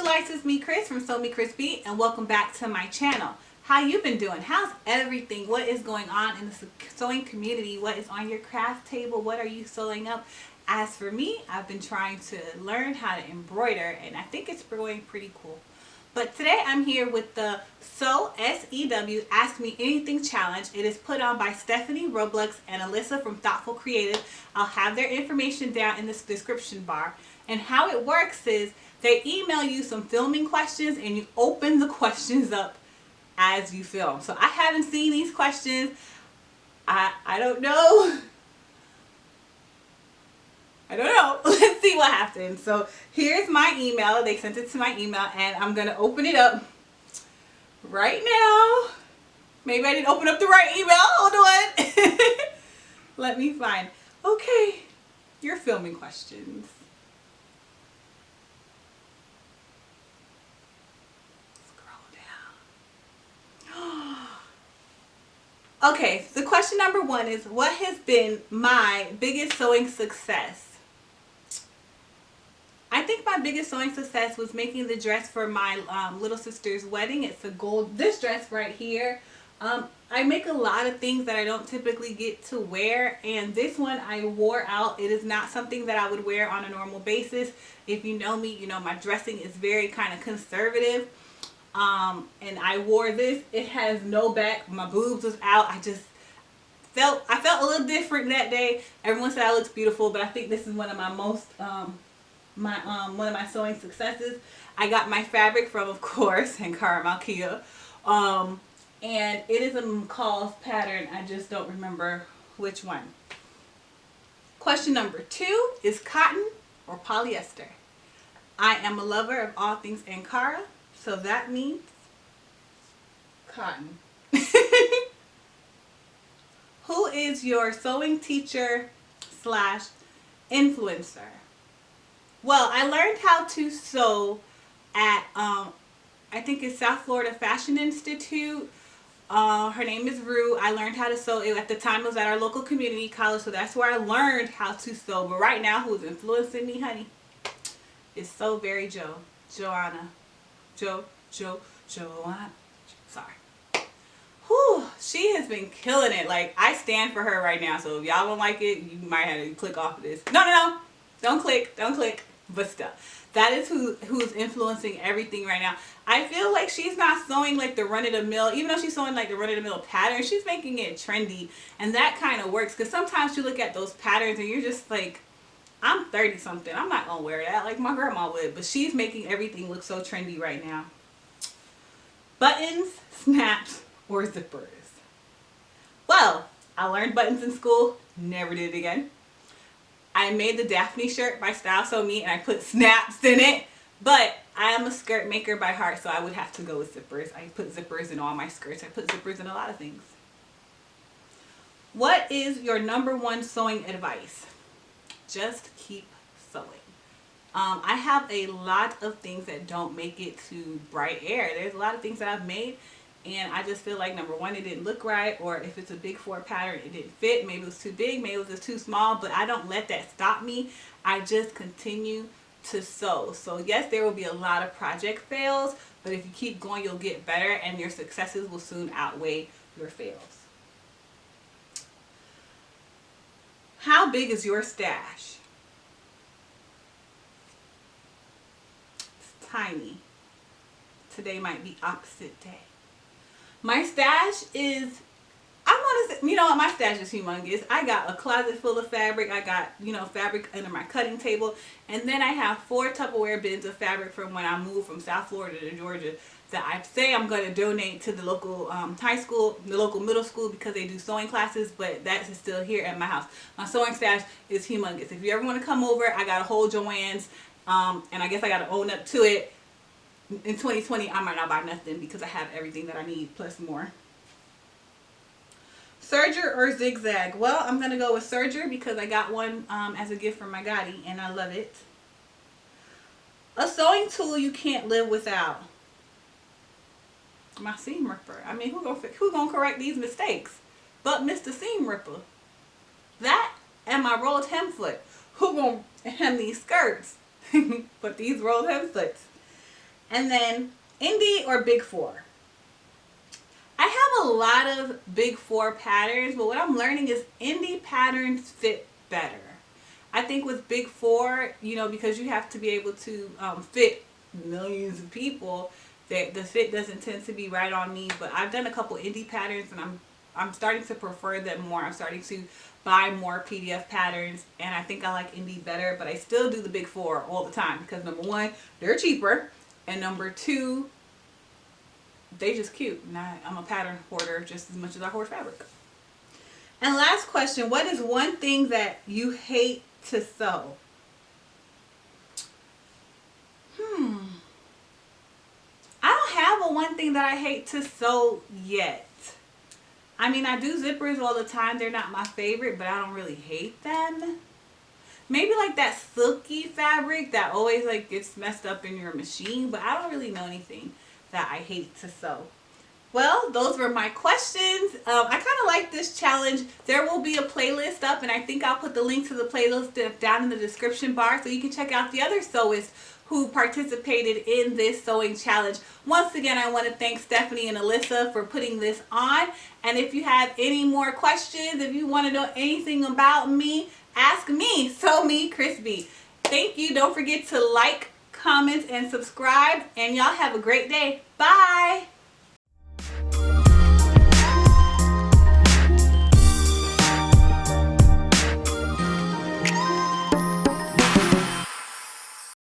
Sewcialites, it's me Chris from Sew Me Crispy, and welcome back to my channel. How you been doing? How's everything? What is going on in the sewing community? What is on your craft table? What are you sewing up? As for me, I've been trying to learn how to embroider, and I think it's going pretty cool. But today I'm here with the Sew SEW Ask Me Anything Challenge. It is put on by Stephanie Roblux and Alyssa from Thoughtful Creative. I'll have their information down in the description bar. And how it works is they email you some filming questions and you open the questions up as you film. So I haven't seen these questions. I don't know. Let's see what happens. So here's my email. They sent it to my email and I'm going to open it up right now. Maybe I didn't open up the right email. Hold on. Let me find. Okay. Your filming questions. Okay, so question number one is, what has been my biggest sewing success? I think my biggest sewing success was making the dress for my little sister's wedding. It's a gold, this dress right here. I make a lot of things that I don't typically get to wear, and this one I wore out. It is not something that I would wear on a normal basis. If you know me, you know my dressing is very kind of conservative. And I wore this. It has no back. My boobs was out. I felt a little different that day. Everyone said I looked beautiful, but I think this is one of my most one of my sewing successes. I got my fabric from, of course, Ankara Malkia. And it is a McCall's pattern. I just don't remember which one. Question number two is cotton or polyester. I am a lover of all things Ankara. So that means cotton. Who is your sewing teacher / influencer? Well, I learned how to sew at, I think it's South Florida Fashion Institute. Her name is Rue. I learned how to sew. At the time, it was at our local community college, so that's where I learned how to sew. But right now, who's influencing me, honey, is So Very Joanna. Joanna. Sorry. Whew, she has been killing it. Like, I stand for her right now. So if y'all don't like it, you might have to click off of this. No. Don't click. But still, that is who's influencing everything right now. I feel like she's not sewing like the run-of-the-mill. Even though she's sewing like the run-of-the-mill pattern, she's making it trendy. And that kind of works. Because sometimes you look at those patterns and you're just like, I'm 30 something. I'm not going to wear that like my grandma would. But she's making everything look so trendy right now. Buttons, snaps, or zippers? Well, I learned buttons in school. Never did it again. I made the Daphne shirt by Style Sew Me and I put snaps in it. But I am a skirt maker by heart, so I would have to go with zippers. I put zippers in all my skirts. I put zippers in a lot of things. What is your number one sewing advice? Just keep sewing. I have a lot of things that don't make it to bright air. There's a lot of things that I've made and I just feel like, number one, it didn't look right, or if it's a big 4 pattern, it didn't fit. Maybe it was too big, maybe it was too small, but I don't let that stop me. I just continue to sew. So yes, there will be a lot of project fails, but if you keep going, you'll get better and your successes will soon outweigh your fails. How big is your stash? It's tiny. Today might be opposite day. My stash is, I'm gonna say, you know what, my stash is humongous. I got a closet full of fabric. I got, you know, fabric under my cutting table. And then I have 4 Tupperware bins of fabric from when I moved from South Florida to Georgia that I say I'm going to donate to the local high school, the local middle school, because they do sewing classes, but that is still here at my house. My sewing stash is humongous. If you ever want to come over, I got a whole Joann's, and I guess I got to own up to it. In 2020, I might not buy nothing because I have everything that I need plus more. Serger or zigzag? Well, I'm going to go with serger because I got one as a gift from my Gotti and I love it. A sewing tool you can't live without? My seam ripper. I mean, who gonna correct these mistakes but Mr. Seam Ripper? That and my rolled hem foot. Who gonna hem these skirts but these rolled hem foots? And then indie or big four. I have a lot of big four patterns, but what I'm learning is indie patterns fit better. I think with big four, you know, because you have to be able to fit millions of people, that the fit doesn't tend to be right on me. But I've done a couple indie patterns, and I'm starting to prefer them more. I'm starting to buy more PDF patterns, and I think I like indie better. But I still do the big four all the time because number one, they're cheaper, and number two, they just cute. And I'm a pattern hoarder just as much as I hoard fabric. And last question, what is one thing that you hate to sew? I don't have a one thing that I hate to sew yet. I mean, I do zippers all the time. They're not my favorite, but I don't really hate them. Maybe like that silky fabric that always like gets messed up in your machine, but I don't really know anything that I hate to sew. Well, those were my questions. I kind of like this challenge. There will be a playlist up, and I think I'll put the link to the playlist down in the description bar so you can check out the other sewists who participated in this sewing challenge. Once again, I want to thank Stephanie and Alyssa for putting this on. And if you have any more questions, if you want to know anything about me, ask me. Sew Me Crispy. Thank you. Don't forget to like, comment, and subscribe. And y'all have a great day. Bye.